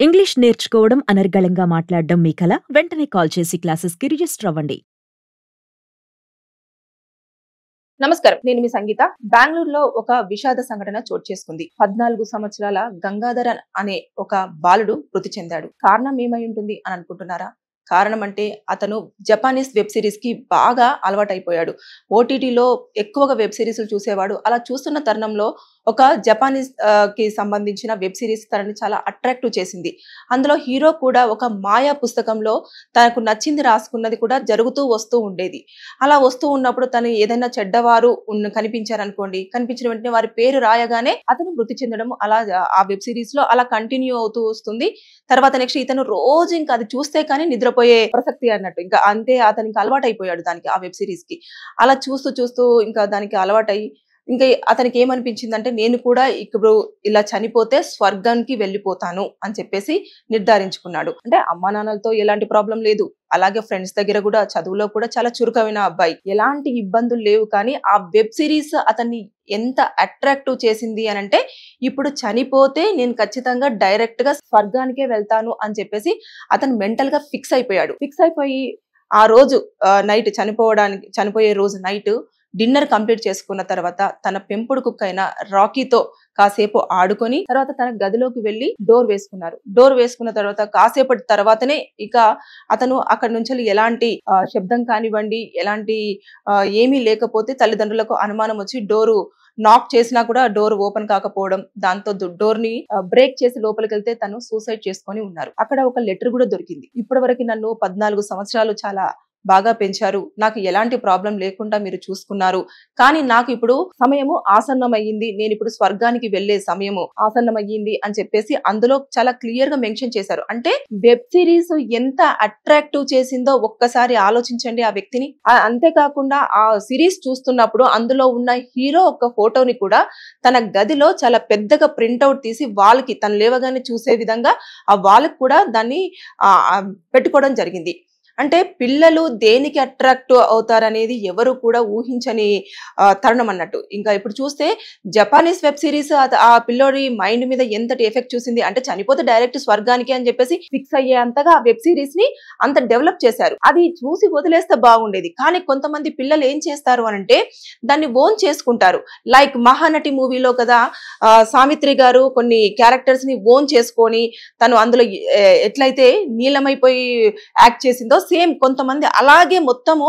English నేర్చుకోవడం, అనర్గళంగా మాట్లాడడం మీ కల? వెంటనే కాల్ చేసి క్లాసెస్‌కి రిజిస్టర్ అవ్వండి. నమస్కారం, నేను మీ సంగీత. బెంగళూరులో ఒక విషాద సంఘటన చోటు చేసుకుంది. 14 సంవత్సరాల గంగాధరన్ అనే ఒక బాలుడు మృతి చెందాడు. కారణం ఏమై ఉంటుంది అని అనుకుంటున్నారా? కారణం అంటే అతను జపానీస్ వెబ్ సిరీస్ కి బాగా అలవాటైపోయాడు. ఓటీటీలో ఎక్కువగా వెబ్ సిరీస్లు చూసేవాడు. అలా చూస్తున్న తరుణంలో ఒక జపానీస్ కి సంబంధించిన వెబ్ సిరీస్ తనని చాలా అట్రాక్టివ్ చేసింది. అందులో హీరో కూడా ఒక మాయా పుస్తకంలో తనకు నచ్చింది రాసుకున్నది కూడా జరుగుతూ వస్తూ ఉండేది. అలా వస్తూ ఉన్నప్పుడు తను ఏదైనా చెడ్డవారు కనిపించారనుకోండి, కనిపించిన వెంటనే వారి పేరు రాయగానే అతను మృతి చెందడం అలా ఆ వెబ్ సిరీస్ లో అలా కంటిన్యూ అవుతూ వస్తుంది. తర్వాత నెక్స్ట్ ఇతను రోజు ఇంకా అది చూస్తే కానీ నిద్రపోయే ప్రసక్తి అన్నట్టు, ఇంకా అంతే అతనికి అలవాటు అయిపోయాడు దానికి, ఆ వెబ్ సిరీస్ కి. అలా చూస్తూ చూస్తూ ఇంకా దానికి అలవాటై ఇంకా అతనికి ఏమనిపించిందంటే, నేను కూడా ఇప్పుడు ఇలా చనిపోతే స్వర్గానికి వెళ్ళిపోతాను అని చెప్పేసి నిర్ధారించుకున్నాడు. అంటే అమ్మా నాన్నలతో ఎలాంటి ప్రాబ్లం లేదు, అలాగే ఫ్రెండ్స్ దగ్గర కూడా, చదువులో కూడా చాలా చురుకైన అబ్బాయి, ఎలాంటి ఇబ్బందులు లేవు. కానీ ఆ వెబ్ సిరీస్ అతన్ని ఎంత అట్రాక్టివ్ చేసింది అని అంటే, ఇప్పుడు చనిపోతే నేను ఖచ్చితంగా డైరెక్ట్ గా స్వర్గానికే వెళ్తాను అని చెప్పేసి అతను మెంటల్ గా ఫిక్స్ అయిపోయాడు. ఫిక్స్ అయిపోయి ఆ రోజు నైట్ చనిపోయే రోజు నైట్ డిన్నర్ కంప్లీట్ చేసుకున్న తర్వాత తన పెంపుడు కుక్క అయిన రాకీతో కాసేపు ఆడుకొని తర్వాత తన గదిలోకి వెళ్లి డోర్ వేసుకున్నారు. డోర్ వేసుకున్న తర్వాత కాసేపటి తర్వాతనే ఇక అతను అక్కడి నుంచి ఎలాంటి శబ్దం కానివ్వండి, ఎలాంటి ఏమీ లేకపోతే తల్లిదండ్రులకు అనుమానం వచ్చి డోరు నాక్ చేసినా కూడా డోర్ ఓపెన్ కాకపోవడం, దాంతో డోర్ ని బ్రేక్ చేసి లోపలికి వెళ్తే తను సూసైడ్ చేసుకొని ఉన్నారు. అక్కడ ఒక లెటర్ కూడా దొరికింది. ఇప్పటి నన్ను 14 సంవత్సరాలు చాలా బాగా పెంచారు, నాకు ఎలాంటి ప్రాబ్లం లేకుండా మీరు చూసుకున్నారు, కానీ నాకు ఇప్పుడు సమయము ఆసన్నమయ్యింది, నేను ఇప్పుడు స్వర్గానికి వెళ్లే సమయము ఆసన్నమయ్యింది అని చెప్పేసి అందులో చాలా క్లియర్ గా మెన్షన్ చేశారు. అంటే వెబ్ సిరీస్ ఎంత అట్రాక్టివ్ చేసిందో ఒక్కసారి ఆలోచించండి ఆ వ్యక్తిని. అంతేకాకుండా ఆ సిరీస్ చూస్తున్నప్పుడు అందులో ఉన్న హీరో ఒక ఫోటోని కూడా తన గదిలో చాలా పెద్దగా ప్రింట్అవుట్ తీసి వాళ్ళకి తను లేవగానే చూసే విధంగా ఆ వాళ్ళకి కూడా దాన్ని పెట్టుకోవడం జరిగింది. అంటే పిల్లలు దేనికి అట్రాక్ట్ అవుతారనేది ఎవరు కూడా ఊహించని తరుణం అన్నట్టు. ఇంకా ఇప్పుడు చూస్తే జపానీస్ వెబ్ సిరీస్ ఆ పిల్లోడి మైండ్ మీద ఎంతటి ఎఫెక్ట్ చూసింది అంటే, చనిపోతే డైరెక్ట్ స్వర్గానికి అని చెప్పేసి ఫిక్స్ అయ్యే అంతగా ఆ వెబ్ సిరీస్ ని అంత డెవలప్ చేశారు. అది చూసి వదిలేస్తే బాగుండేది, కానీ కొంతమంది పిల్లలు ఏం చేస్తారు అనంటే దాన్ని ఓన్ చేసుకుంటారు. లైక్ మహానటి మూవీలో కదా సావిత్రి గారు కొన్ని క్యారెక్టర్స్ ని ఓన్ చేసుకొని తను అందులో ఎట్లయితే నీలమైపోయి యాక్ట్ చేసిందో సేమ్ కొంతమంది అలాగే మొత్తము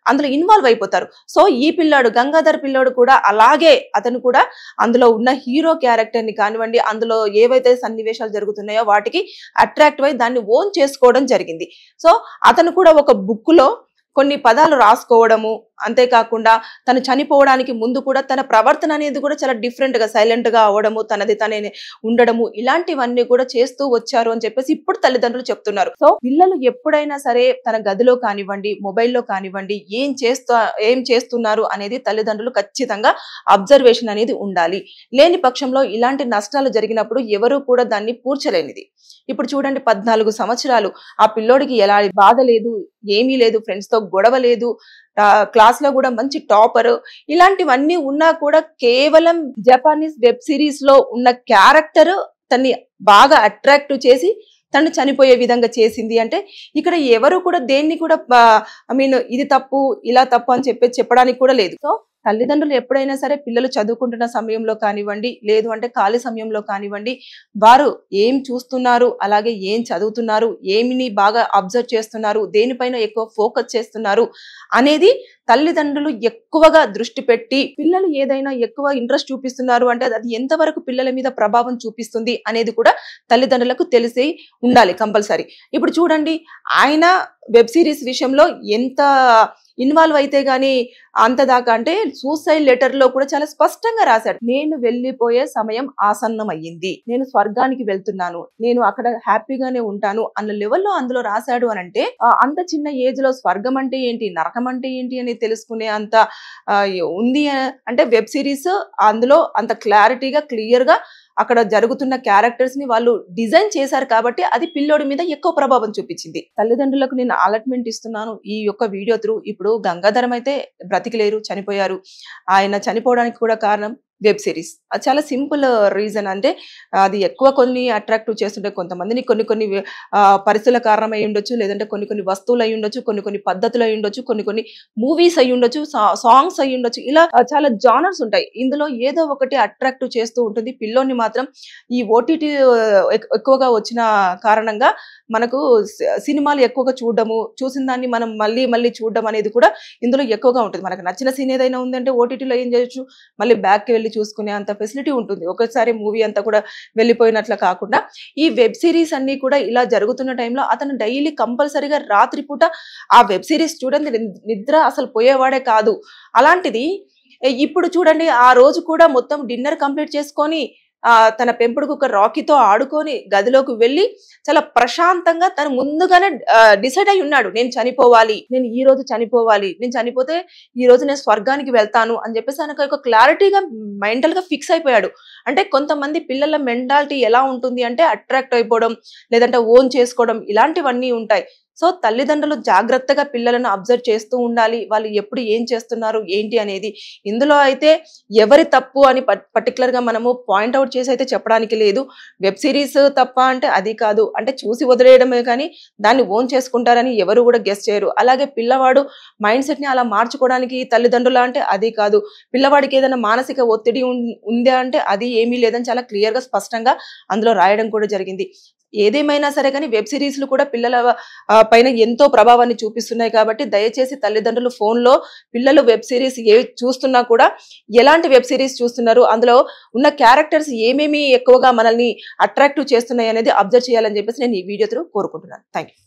అందులో ఇన్వాల్వ్ అయిపోతారు. సో ఈ పిల్లాడు గంగాధర్ పిల్లాడు కూడా అలాగే, అతను కూడా అందులో ఉన్న హీరో క్యారెక్టర్ ని కానివ్వండి, అందులో ఏవైతే సన్నివేశాలు జరుగుతున్నాయో వాటికి అట్రాక్ట్ అయి దాన్ని ఓన్ చేసుకోవడం జరిగింది. సో అతను కూడా ఒక బుక్ లో కొన్ని పదాలు రాసుకోవడము, అంతేకాకుండా తను చనిపోవడానికి ముందు కూడా తన ప్రవర్తన అనేది కూడా చాలా డిఫరెంట్ గా సైలెంట్ గా అవడము, తనది తనే ఉండడము, ఇలాంటివన్నీ కూడా చేస్తూ వచ్చారు అని చెప్పేసి ఇప్పుడు తల్లిదండ్రులు చెప్తున్నారు. సో పిల్లలు ఎప్పుడైనా సరే తన గదిలో కానివ్వండి, మొబైల్లో కానివ్వండి ఏం చేస్తున్నారు అనేది తల్లిదండ్రులు ఖచ్చితంగా అబ్జర్వేషన్ అనేది ఉండాలి. లేని పక్షంలో ఇలాంటి నష్టాలు జరిగినప్పుడు ఎవరు కూడా దాన్ని పూడ్చలేనిది. ఇప్పుడు చూడండి, 14 సంవత్సరాలు ఆ పిల్లోడికి ఎలా బాధ లేదు, ఏమీ లేదు, ఫ్రెండ్స్ తో గొడవ లేదు, క్లాస్ లో కూడా మంచి టాపర్, ఇలాంటివన్నీ ఉన్నా కూడా కేవలం జపానీస్ వెబ్ సిరీస్ లో ఉన్న క్యారెక్టర్ తన్ని బాగా అట్రాక్టివ్ చేసి తను చనిపోయే విధంగా చేసింది. అంటే ఇక్కడ ఎవరు కూడా దేన్ని కూడా ఇది తప్పు ఇలా తప్పు అని చెప్పడానికి కూడా లేదు. సో తల్లిదండ్రులు ఎప్పుడైనా సరే పిల్లలు చదువుకుంటున్న సమయంలో కానివ్వండి, లేదు అంటే ఖాళీ సమయంలో కానివ్వండి, వారు ఏం చూస్తున్నారు, అలాగే ఏం చదువుతున్నారు, ఏమిని బాగా అబ్జర్వ్ చేస్తున్నారు, దేనిపైన ఎక్కువ ఫోకస్ చేస్తున్నారు అనేది తల్లిదండ్రులు ఎక్కువగా దృష్టి పెట్టి, పిల్లలు ఏదైనా ఎక్కువ ఇంట్రెస్ట్ చూపిస్తున్నారు అంటే అది ఎంతవరకు పిల్లల మీద ప్రభావం చూపిస్తుంది అనేది కూడా తల్లిదండ్రులకు తెలిసి ఉండాలి కంపల్సరీ. ఇప్పుడు చూడండి, ఆయన వెబ్ సిరీస్ విషయంలో ఎంత ఇన్వాల్వ్ అయితే గానీ అంతదాకా, అంటే సూసైడ్ లెటర్ లో కూడా చాలా స్పష్టంగా రాశాడు, నేను వెళ్ళిపోయే సమయం ఆసన్నమయ్యింది, నేను స్వర్గానికి వెళ్తున్నాను, నేను అక్కడ హ్యాపీగానే ఉంటాను అన్న లెవెల్లో అందులో రాశాడు అని అంటే, అంత చిన్న ఏజ్ లో స్వర్గం అంటే ఏంటి, నరకం అంటే ఏంటి అని తెలుసుకునే అంత ఉంది అంటే వెబ్ సిరీస్ అందులో అంత క్లారిటీగా క్లియర్ గా అక్కడ జరుగుతున్న క్యారెక్టర్స్ ని వాళ్ళు డిజైన్ చేశారు కాబట్టి అది పిల్లోడి మీద ఎక్కువ ప్రభావం చూపించింది. తల్లిదండ్రులకు నేను అలర్ట్మెంట్ ఇస్తున్నాను ఈ యొక్క వీడియో త్రూ. ఇప్పుడు గంగాధరం అయితే బ్రతికిలేరు, చనిపోయారు. ఆయన చనిపోవడానికి కూడా కారణం వెబ్ సిరీస్. అది చాలా సింపుల్ రీజన్. అంటే అది ఎక్కువ కొన్ని అట్రాక్టివ్ చేస్తుంటే కొంతమందిని కొన్ని పరిస్థితుల కారణం అయి ఉండొచ్చు, లేదంటే కొన్ని వస్తువులు అయి ఉండొచ్చు, కొన్ని పద్ధతులు అయి ఉండొచ్చు, కొన్ని మూవీస్ అయి ఉండొచ్చు, సాంగ్స్ అయి ఉండొచ్చు. ఇలా చాలా జానర్స్ ఉంటాయి. ఇందులో ఏదో ఒకటి అట్రాక్టివ్ చేస్తూ ఉంటుంది. పిల్లోని మాత్రం ఈ ఓటీటీ ఎక్కువగా వచ్చిన కారణంగా మనకు సినిమాలు ఎక్కువగా చూడడము, చూసిన దాన్ని మనం మళ్ళీ మళ్ళీ చూడడం అనేది కూడా ఇందులో ఎక్కువగా ఉంటుంది. మనకు నచ్చిన సీన్ ఏదైనా ఉందంటే ఓటీటీలో ఏం చేయొచ్చు, మళ్ళీ బ్యాక్కి వెళ్ళి చూసుకునే అంత ఫెసిలిటీ ఉంటుంది. ఒకసారి మూవీ అంతా కూడా వెళ్ళిపోయినట్లు కాకుండా ఈ వెబ్ సిరీస్ అన్ని కూడా ఇలా జరుగుతున్న టైంలో అతను డైలీ కంపల్సరీగా రాత్రిపూట ఆ వెబ్ సిరీస్ చూడండి, నిద్ర అసలు పోయేవాడే కాదు. అలాంటిది ఇప్పుడు చూడండి, ఆ రోజు కూడా మొత్తం డిన్నర్ కంప్లీట్ చేసుకొని తన పెంపుడు కుక్క రాకీతో ఆడుకొని గదిలోకి వెళ్ళి చాలా ప్రశాంతంగా తను ముందుగానే డిసైడ్ అయి ఉన్నాడు. నేను చనిపోవాలి, నేను ఈ రోజు చనిపోవాలి, నేను చనిపోతే ఈ రోజు నేను స్వర్గానికి వెళ్తాను అని చెప్పేసి ఆయనకు ఒక క్లారిటీగా మెంటల్ గా ఫిక్స్ అయిపోయాడు. అంటే కొంతమంది పిల్లల మెంటాలిటీ ఎలా ఉంటుంది అంటే అట్రాక్ట్ అయిపోవడం, లేదంటే ఓన్ చేసుకోవడం, ఇలాంటివన్నీ ఉంటాయి. సో తల్లిదండ్రులు జాగ్రత్తగా పిల్లలను అబ్జర్వ్ చేస్తూ ఉండాలి. వాళ్ళు ఎప్పుడు ఏం చేస్తున్నారు ఏంటి అనేది. ఇందులో అయితే ఎవరి తప్పు అని పర్టికులర్ గా మనము పాయింట్అవుట్ చేసి అయితే చెప్పడానికి లేదు. వెబ్ సిరీస్ తప్ప అంటే అది కాదు, అంటే చూసి వదిలేయడమే కానీ దాన్ని ఓన్ చేసుకుంటారని ఎవరు కూడా గెస్ చేయరు. అలాగే పిల్లవాడు మైండ్ సెట్ ని అలా మార్చుకోవడానికి తల్లిదండ్రులు అంటే అది కాదు. పిల్లవాడికి ఏదైనా మానసిక ఒత్తిడి ఉందా అంటే అది ఏమీ లేదని చాలా క్లియర్ గా స్పష్టంగా అందులో రాయడం కూడా జరిగింది. ఏదేమైనా సరే కానీ వెబ్ సిరీస్లు కూడా పిల్లల పైన ఎంతో ప్రభావాన్ని చూపిస్తున్నాయి. కాబట్టి దయచేసి తల్లిదండ్రులు ఫోన్లో పిల్లలు వెబ్ సిరీస్ ఏ చూస్తున్నా కూడా ఎలాంటి వెబ్ సిరీస్ చూస్తున్నారు, అందులో ఉన్న క్యారెక్టర్స్ ఏమేమి ఎక్కువగా మనల్ని అట్రాక్టివ్ చేస్తున్నాయి అనేది అబ్జర్వ్ చేయాలని చెప్పేసి నేను ఈ వీడియో త్రూ కోరుకుంటున్నాను. Thank you.